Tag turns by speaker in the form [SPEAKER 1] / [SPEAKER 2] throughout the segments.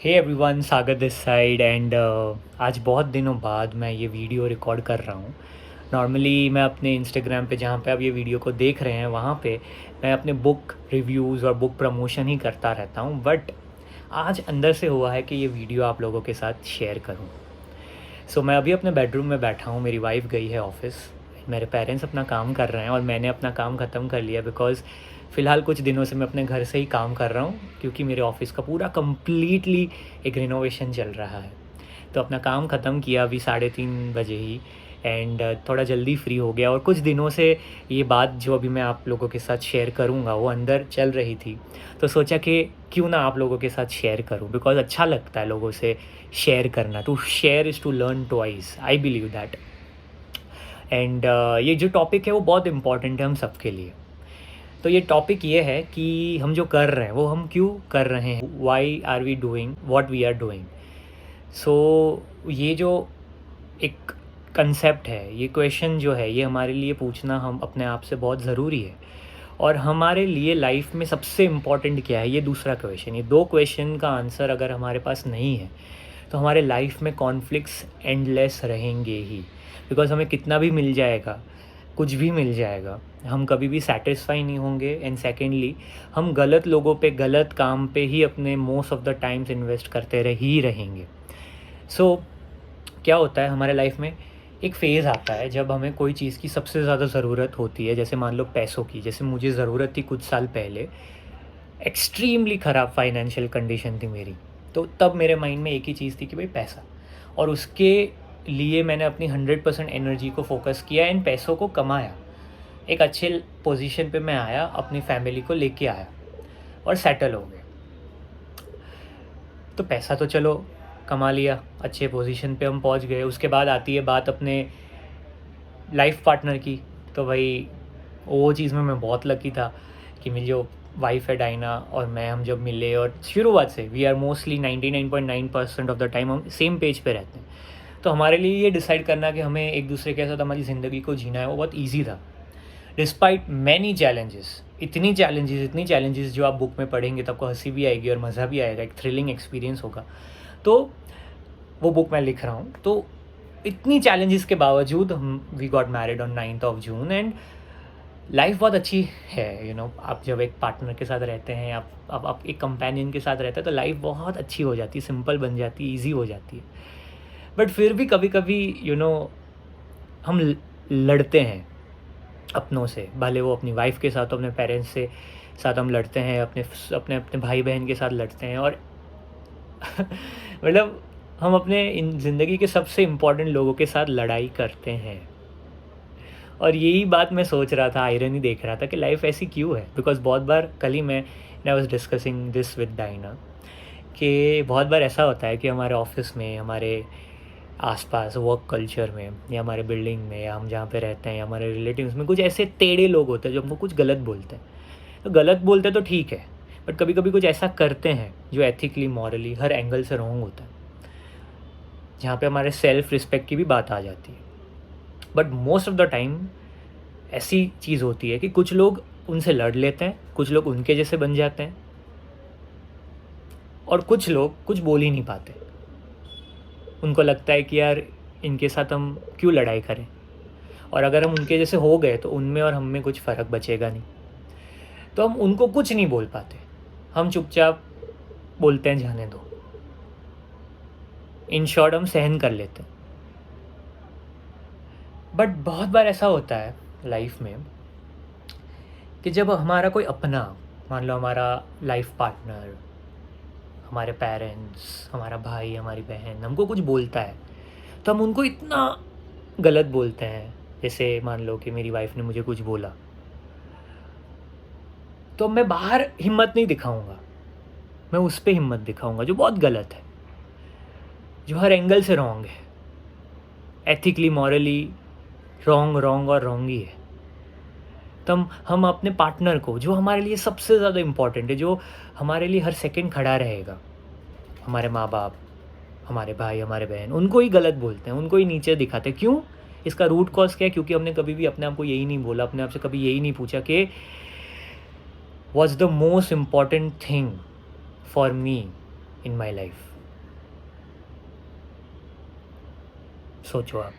[SPEAKER 1] Hey everyone, Sagar this side and आज बहुत दिनों बाद मैं ये वीडियो रिकॉर्ड कर रहा हूँ। नॉर्मली मैं अपने इंस्टाग्राम पे, जहाँ पे आप ये वीडियो को देख रहे हैं, वहाँ पे मैं अपने बुक रिव्यूज़ और बुक प्रमोशन ही करता रहता हूँ। बट आज अंदर से हुआ है कि ये वीडियो आप लोगों के साथ शेयर करूँ। मैं अभी अपने बेडरूम में बैठा हूँ, मेरी वाइफ़ गई है ऑफ़िस, मेरे पेरेंट्स अपना काम कर रहे हैं और मैंने अपना काम ख़त्म कर लिया बिकॉज़ फ़िलहाल कुछ दिनों से मैं अपने घर से ही काम कर रहा हूँ, क्योंकि मेरे ऑफ़िस का पूरा कंप्लीटली एक रिनोवेशन चल रहा है। तो अपना काम ख़त्म किया अभी 3:30 बजे ही एंड थोड़ा जल्दी फ्री हो गया। और कुछ दिनों से ये बात जो अभी मैं आप लोगों के साथ शेयर करूँगा वो अंदर चल रही थी, तो सोचा कि क्यों ना आप लोगों के साथ शेयर करूँ, बिकॉज़ अच्छा लगता है लोगों से शेयर करना। To share is to learn twice, I believe that. And ये जो टॉपिक है वो बहुत इम्पॉर्टेंट है हम सबके लिए। तो ये टॉपिक ये है कि हम जो कर रहे हैं वो हम क्यों कर रहे हैं, why are we doing what we are doing. ये जो एक कंसेप्ट है, ये क्वेश्चन जो है, ये हमारे लिए पूछना हम अपने आप से बहुत ज़रूरी है। और हमारे लिए लाइफ में सबसे इम्पॉर्टेंट क्या है, ये दूसरा क्वेश्चन। ये दो क्वेश्चन का आंसर अगर हमारे पास नहीं है तो हमारे लाइफ में कॉन्फ्लिक्ट्स एंडलेस रहेंगे ही। बिकॉज़ हमें कितना भी मिल जाएगा, कुछ भी मिल जाएगा, हम कभी भी सैटिस्फाई नहीं होंगे। एंड सेकेंडली, हम गलत लोगों पे, गलत काम पे ही अपने most of the times invest करते ही रहेंगे। क्या होता है हमारे लाइफ में, एक फ़ेज़ आता है जब हमें कोई चीज़ की सबसे ज़्यादा ज़रूरत होती है। जैसे मान लो पैसों की, जैसे मुझे ज़रूरत थी कुछ साल पहले, एक्सट्रीमली ख़राब फाइनेंशियल कंडीशन थी मेरी। तो तब मेरे माइंड में एक ही चीज़ थी कि भाई पैसा, और उसके लिए मैंने अपनी 100% एनर्जी को फोकस किया एंड पैसों को कमाया। एक अच्छे पोजीशन पे मैं आया, अपनी फैमिली को लेके आया और सेटल हो गए। तो पैसा तो चलो कमा लिया, अच्छे पोजीशन पे हम पहुंच गए। उसके बाद आती है बात अपने लाइफ पार्टनर की। तो भाई वो चीज़ में मैं बहुत लकी था कि मेरी जो वाइफ़ है डायना और मैं, हम जब मिले और शुरुआत से we are mostly 99.9% of the time हम सेम पेज पे रहते हैं। तो हमारे लिए ये डिसाइड करना कि हमें एक दूसरे के साथ हमारी ज़िंदगी को जीना है, वो बहुत ईजी था। डिस्पाइट मैनी चैलेंजेस, इतनी चैलेंजेस जो आप बुक में पढ़ेंगे तो आपको हंसी भी आएगी और मज़ा भी आएगा, एक थ्रिलिंग एक्सपीरियंस होगा। तो वो बुक मैं लिख रहा हूँ। तो इतनी चैलेंजेस के बावजूद हम we got married on 9th of June and life बहुत अच्छी है। आप जब एक पार्टनर के साथ रहते हैं, आप एक कंपेनियन के साथ रहते हैं, तो लाइफ बहुत अच्छी हो जाती है, सिंपल बन जाती है, ईजी हो जाती है। बट फिर भी कभी कभी हम लड़ते हैं अपनों से, भले वो अपनी वाइफ के साथ हो, अपने पेरेंट्स से साथ हम लड़ते हैं, अपने अपने अपने भाई बहन के साथ लड़ते हैं। और मतलब हम अपने इन ज़िंदगी के सबसे इम्पोर्टेंट लोगों के साथ लड़ाई करते हैं। और यही बात मैं सोच रहा था, आयरनी देख रहा था कि लाइफ ऐसी क्यों है। बिकॉज़ बहुत बार, कल ही मैं I was discussing this with Diana, कि बहुत बार ऐसा होता है कि हमारे ऑफिस में, हमारे आसपास वर्क कल्चर में, या हमारे बिल्डिंग में, या हम जहाँ पे रहते हैं, या हमारे रिलेटिव्स में कुछ ऐसे टेढ़े लोग होते हैं जो हमको कुछ गलत बोलते हैं। तो गलत बोलते हैं तो ठीक है, बट कभी कभी कुछ ऐसा करते हैं जो एथिकली, मॉरली, हर एंगल से रॉन्ग होता है, जहाँ पे हमारे सेल्फ रिस्पेक्ट की भी बात आ जाती है। But most of the time ऐसी चीज़ होती है कि कुछ लोग उनसे लड़ लेते हैं, कुछ लोग उनके जैसे बन जाते हैं, और कुछ लोग कुछ बोल ही नहीं पाते। उनको लगता है कि यार इनके साथ हम क्यों लड़ाई करें, और अगर हम उनके जैसे हो गए तो उनमें और हम में कुछ फ़र्क बचेगा नहीं। तो हम उनको कुछ नहीं बोल पाते, हम चुपचाप बोलते हैं जाने दो। इन शॉर्ट, हम सहन कर लेते हैं। बट बहुत बार ऐसा होता है लाइफ में कि जब हमारा कोई अपना, मान लो हमारा लाइफ पार्टनर, हमारे पेरेंट्स, हमारा भाई, हमारी बहन हमको कुछ बोलता है, तो हम उनको इतना गलत बोलते हैं। जैसे मान लो कि मेरी वाइफ ने मुझे कुछ बोला, तो मैं बाहर हिम्मत नहीं दिखाऊंगा, मैं उस पर हिम्मत दिखाऊंगा जो बहुत गलत है, जो हर एंगल से रॉन्ग है, एथिकली, मॉरली रॉन्ग रॉन्ग और रॉन्ग ही है। तो हम अपने पार्टनर को, जो हमारे लिए सबसे ज़्यादा इम्पॉर्टेंट है, जो हमारे लिए हर सेकंड खड़ा रहेगा, हमारे माँ बाप, हमारे भाई, हमारे बहन, उनको ही गलत बोलते हैं, उनको ही नीचे दिखाते हैं। क्यों? इसका रूट कॉज क्या है? क्योंकि हमने कभी भी अपने आप को यही नहीं बोला, अपने आप से कभी यही नहीं पूछा कि what's the most important thing for me in my life. सोचो आप,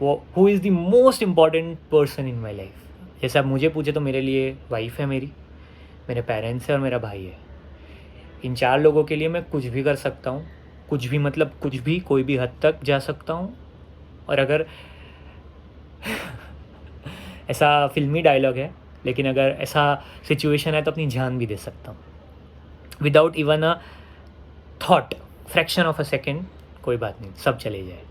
[SPEAKER 1] वो who is the most important person in my life. जैसे आप मुझे पूछे तो मेरे लिए वाइफ है मेरी, मेरे पेरेंट्स है और मेरा भाई है। इन 4 लोगों के लिए मैं कुछ भी कर सकता हूँ, कुछ भी मतलब कुछ भी, कोई भी हद तक जा सकता हूँ। और अगर ऐसा फ़िल्मी डायलॉग है, लेकिन अगर ऐसा सिचुएशन है तो अपनी जान भी दे सकता हूँ without even a thought, fraction of a second. कोई बात नहीं, सब चले जाए,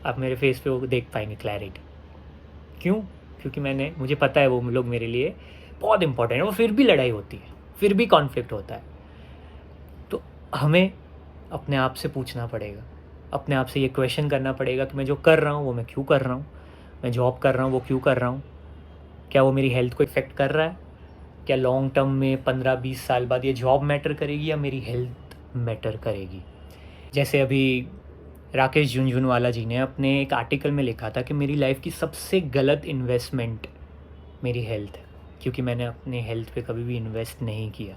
[SPEAKER 1] आप मेरे फेस पे वो देख पाएंगे क्लैरिटी। क्यों? क्योंकि मुझे पता है वो लोग मेरे लिए बहुत इंपॉर्टेंट है। और फिर भी लड़ाई होती है, फिर भी कॉन्फ्लिक्ट होता है। तो हमें अपने आप से पूछना पड़ेगा, अपने आप से ये क्वेश्चन करना पड़ेगा कि मैं जो कर रहा हूँ वो मैं क्यों कर रहा हूँ, मैं जॉब कर रहा हूँ वो क्यों कर रहा हूँ, क्या वो मेरी हेल्थ को इफ़ेक्ट कर रहा है, क्या लॉन्ग टर्म में 15-20 साल बाद ये जॉब मैटर करेगी या मेरी हेल्थ मैटर करेगी। जैसे अभी राकेश झुनझुनवाला जी ने अपने एक आर्टिकल में लिखा था कि मेरी लाइफ की सबसे गलत इन्वेस्टमेंट मेरी हेल्थ है, क्योंकि मैंने अपने हेल्थ पे कभी भी इन्वेस्ट नहीं किया।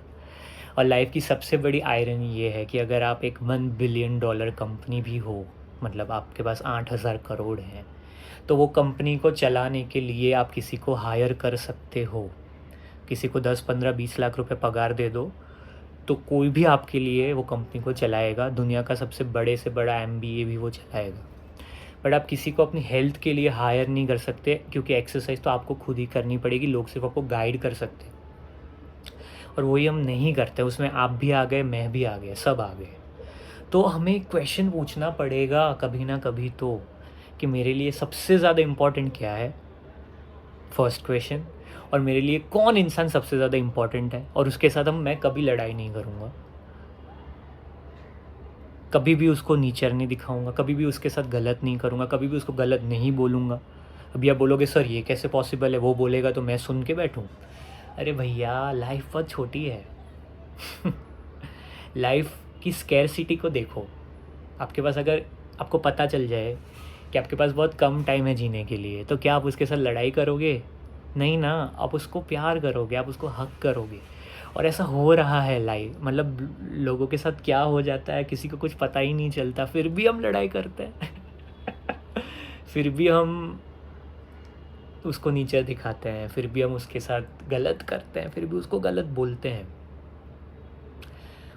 [SPEAKER 1] और लाइफ की सबसे बड़ी आयरनी ये है कि अगर आप एक $1 बिलियन कंपनी भी हो, मतलब आपके पास 8,000 करोड़ हैं, तो वो कंपनी को चलाने के लिए आप किसी को हायर कर सकते हो। किसी को 10, 15, 20 लाख रुपए पगार दे दो तो कोई भी आपके लिए वो कंपनी को चलाएगा, दुनिया का सबसे बड़े से बड़ा MBA भी वो चलाएगा। बट आप किसी को अपनी हेल्थ के लिए हायर नहीं कर सकते, क्योंकि एक्सरसाइज तो आपको खुद ही करनी पड़ेगी, लोग सिर्फ आपको गाइड कर सकते हैं। और वही हम नहीं करते, उसमें आप भी आ गए, मैं भी आ गया, सब आ गए। तो हमें क्वेश्चन पूछना पड़ेगा कभी ना कभी तो, कि मेरे लिए सबसे ज़्यादा इम्पॉर्टेंट क्या है, फर्स्ट क्वेश्चन। और मेरे लिए कौन इंसान सबसे ज़्यादा इम्पॉर्टेंट है, और उसके साथ मैं कभी लड़ाई नहीं करूँगा, कभी भी उसको नीचा नहीं दिखाऊंगा, कभी भी उसके साथ गलत नहीं करूँगा, कभी भी उसको गलत नहीं बोलूँगा। अभी आप बोलोगे सर ये कैसे पॉसिबल है, वो बोलेगा तो मैं सुन के बैठूँ। अरे भैया, लाइफ बहुत छोटी है। लाइफ की स्कैरसिटी को देखो। आपके पास अगर आपको पता चल जाए कि आपके पास बहुत कम टाइम है जीने के लिए, तो क्या आप उसके साथ लड़ाई करोगे? नहीं ना, आप उसको प्यार करोगे, आप उसको हक करोगे। और ऐसा हो रहा है लाइफ, मतलब लोगों के साथ क्या हो जाता है किसी को कुछ पता ही नहीं चलता, फिर भी हम लड़ाई करते हैं। फिर भी हम उसको नीचे दिखाते हैं, फिर भी हम उसके साथ गलत करते हैं, फिर भी उसको गलत बोलते हैं,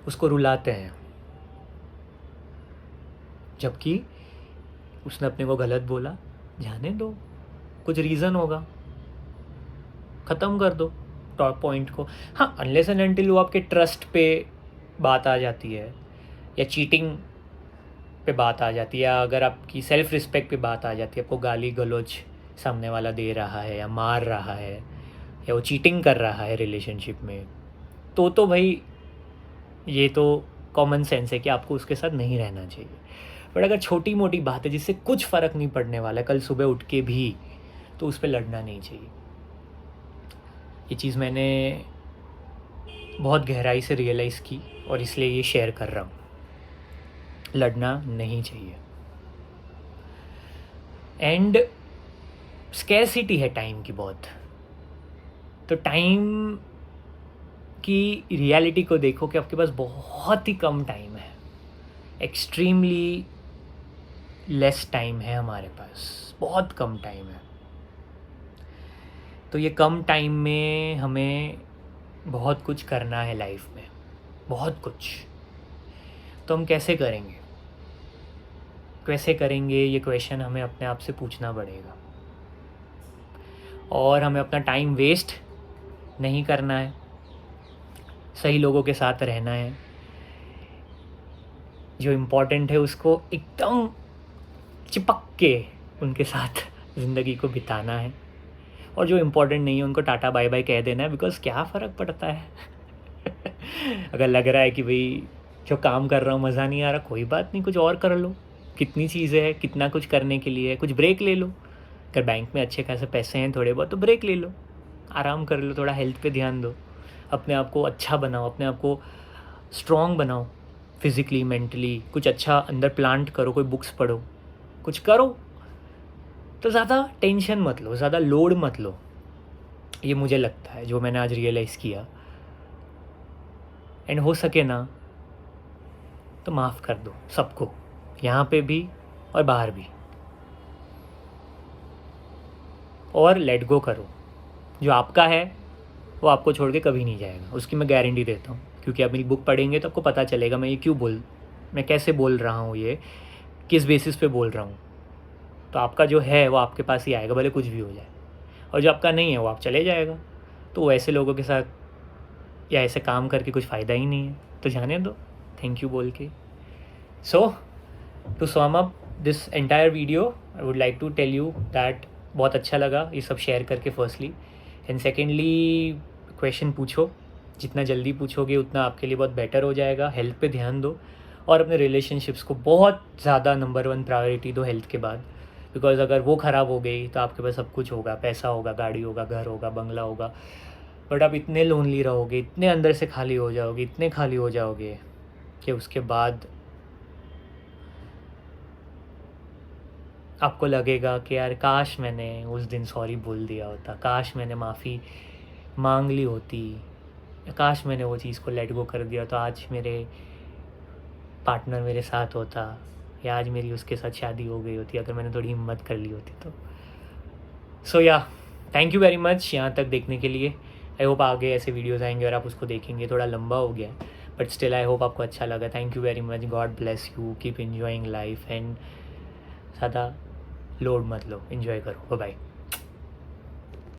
[SPEAKER 1] उसको रुलाते हैं, जबकि उसने अपने को गलत बोला। जाने दो, कुछ रीज़न होगा, ख़त्म कर दो टॉप पॉइंट को। हाँ, अनलेस एंड अनटिल वो आपके ट्रस्ट पे बात आ जाती है, या चीटिंग पे बात आ जाती है, या अगर आपकी सेल्फ रिस्पेक्ट पे बात आ जाती है, आपको गाली गलौज सामने वाला दे रहा है या मार रहा है या वो चीटिंग कर रहा है रिलेशनशिप में, तो भाई ये तो कॉमन सेंस है कि आपको उसके साथ नहीं रहना चाहिए। बट अगर छोटी मोटी बात है जिससे कुछ फ़र्क नहीं पड़ने वाला है कल सुबह उठ के भी, तो उस पर लड़ना नहीं चाहिए। ये चीज़ मैंने बहुत गहराई से रियलाइज़ की और इसलिए ये शेयर कर रहा हूँ। लड़ना नहीं चाहिए। एंड स्कैरसिटी है टाइम की बहुत, तो टाइम की रियलिटी को देखो कि आपके पास बहुत ही कम टाइम है, एक्सट्रीमली लेस टाइम है हमारे पास, बहुत कम टाइम है। तो ये कम टाइम में हमें बहुत कुछ करना है लाइफ में, बहुत कुछ। तो हम कैसे करेंगे, ये क्वेश्चन हमें अपने आप से पूछना पड़ेगा। और हमें अपना टाइम वेस्ट नहीं करना है, सही लोगों के साथ रहना है, जो इम्पोर्टेंट है उसको एकदम चिपक के उनके साथ ज़िंदगी को बिताना है, और जो इम्पोर्टेंट नहीं है उनको टाटा बाय बाय कह देना है, बिकॉज़ क्या फ़र्क पड़ता है। अगर लग रहा है कि भाई जो काम कर रहा हूँ मज़ा नहीं आ रहा, कोई बात नहीं, कुछ और कर लो। कितनी चीज़ें हैं, कितना कुछ करने के लिए है, कुछ ब्रेक ले लो। अगर बैंक में अच्छे खासे पैसे हैं थोड़े बहुत, तो ब्रेक ले लो, आराम कर लो, थोड़ा हेल्थ पे ध्यान दो, अपने आप को अच्छा बनाओ, अपने आप को स्ट्रॉन्ग बनाओ, फिज़िकली मेंटली कुछ अच्छा अंदर प्लांट करो, कोई बुक्स पढ़ो, कुछ करो। तो ज़्यादा टेंशन मत लो, ज़्यादा लोड मत लो। ये मुझे लगता है जो मैंने आज रियलाइज़ किया। एंड हो सके ना तो माफ़ कर दो सबको, यहाँ पे भी और बाहर भी। और लेट गो करो, जो आपका है वो आपको छोड़ के कभी नहीं जाएगा, उसकी मैं गारंटी देता हूँ। क्योंकि आप मेरी बुक पढ़ेंगे तो आपको पता चलेगा मैं कैसे बोल रहा हूँ, ये किस बेसिस पे बोल रहा हूँ। तो आपका जो है वो आपके पास ही आएगा, भले कुछ भी हो जाए। और जो आपका नहीं है वो आप चले जाएगा। तो ऐसे लोगों के साथ या ऐसे काम करके कुछ फ़ायदा ही नहीं है, तो जाने दो, थैंक यू बोल के। So to sum up this entire video, I would like to tell you that बहुत अच्छा लगा ये सब शेयर करके फर्स्टली। एंड सेकेंडली, क्वेश्चन पूछो, जितना जल्दी पूछोगे उतना आपके लिए बहुत बेटर हो जाएगा। हेल्थ पे ध्यान दो और अपने रिलेशनशिप्स को बहुत ज़्यादा नंबर 1 प्रायोरिटी दो हेल्थ के बाद। बिकॉज अगर वो ख़राब हो गई तो आपके पास सब कुछ होगा, पैसा होगा, गाड़ी होगा, घर होगा, बंगला होगा, बट आप इतने लोनली रहोगे, इतने अंदर से खाली हो जाओगे, इतने खाली हो जाओगे कि उसके बाद आपको लगेगा कि यार काश मैंने उस दिन सॉरी बोल दिया होता, काश मैंने माफ़ी मांग ली होती, काश मैंने वो चीज़ को लेट गो कर दिया तो आज मेरे पार्टनर मेरे साथ होता, या आज मेरी उसके साथ शादी हो गई होती अगर मैंने थोड़ी हिम्मत कर ली होती तो। सो या, थैंक यू वेरी मच यहाँ तक देखने के लिए। आई होप आगे ऐसे वीडियोस आएंगे और आप उसको देखेंगे। थोड़ा लंबा हो गया है बट स्टिल आई होप आपको अच्छा लगा। Thank you very much, God bless you, keep enjoying life and ज़्यादा लोड मत लो, इन्जॉय करो, बाय बाय।